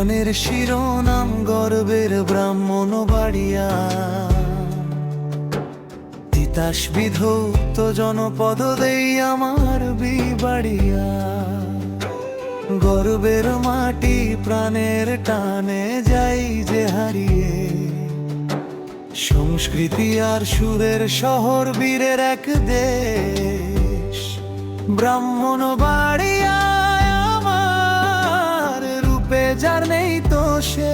গানের শিরোনাম গর্বের ব্রাহ্মণ বাড়িয়া, তিতাস বিধৌত জনপদ দেই আমার বিবাড়িয়া। গর্বের মাটি প্রাণের টানে যাই যে হারিয়ে, সংস্কৃতি আর সুরের শহর বীরের এক দেশ। ব্রাহ্মণ বাড়িয়া আমার রূপে যার নেই তো শেষ।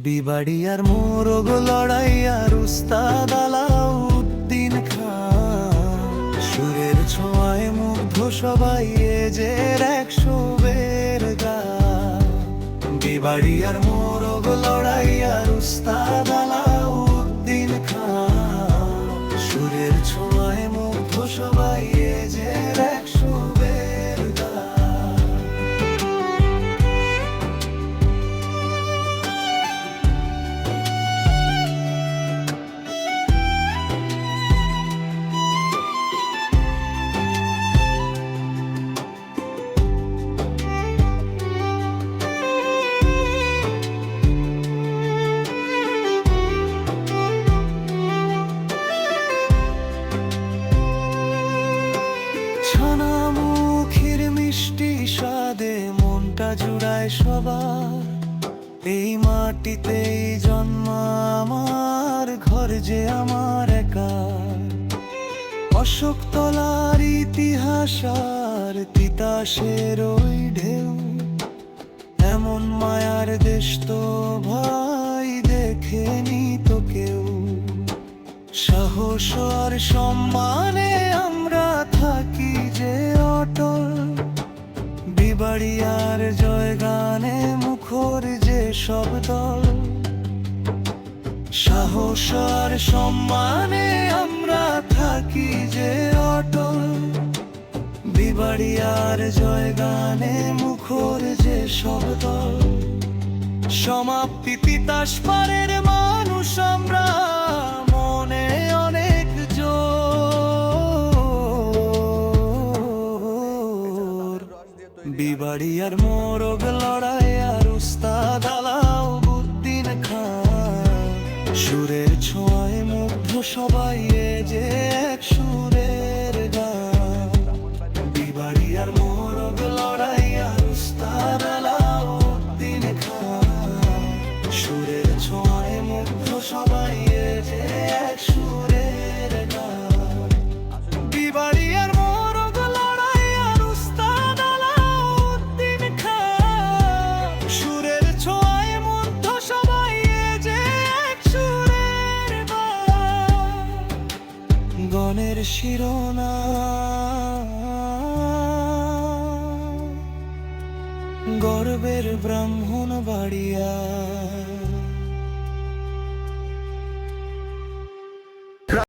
বিবাড়িয়ার মোরগ লড়াই আর উস্তাদ আলাউদ্দিন খান, সুরের ছোঁয়ায় মুগ্ধ সবাই যে 100 গান। বিবাড়িয়ার মোরগ লড়াই আর উস্তাদ আলাউদ্দিন খান, সুরের ছোঁয়ায় মুগ্ধ সবাই যে 100 গান। ছানামুখীর মিষ্টি স্বাদে মনটা জুড়ায় সবার, এই মাটিতেই জন্ম আমার, ঘর যে আমার একার। অশোকতলার ইতিহাস আর তিতাসের ওই ঢেউ, এমন মায়ার দেশ তো ভাই দেখেনি তো কেউ। সাহস আর সম্মানে আমরা থাকি যে অটল, বিবাড়িয়ার জয় গানে মুখর যে সব দল। সাহস আর সম্মানে আমরা থাকি যে অটল, বিবাড়িয়ার জয় গানে মুখর যে সব দল। সমাপ্তি তিতাস পারের মানুষ আমরা, মনে অনেক জোর। বিবাড়িয়ার মোরগ লড়াই আর উস্তাদ আলাউদ্দিন খান, সুরের ছোঁয়ায় মুগ্ধ সবাই যে এক সুরের গান। বিবাড়িয়ার মোরগ লড়াই আর উস্তাদ আলাউদ্দিন খান, সুরের ছোঁয়ায় মুগ্ধ সবাই যে এক সুরের গান। বিবাড়িয়ার মোরগ লড়াই আর উস্তাদ আলাউদ্দিন খান, সুরের ছোঁয়ায় মুগ্ধ সবাই যে এক সুরের গান। গণের শিরোনাম গর্বের ব্রাহ্মণ বাড়িয়া।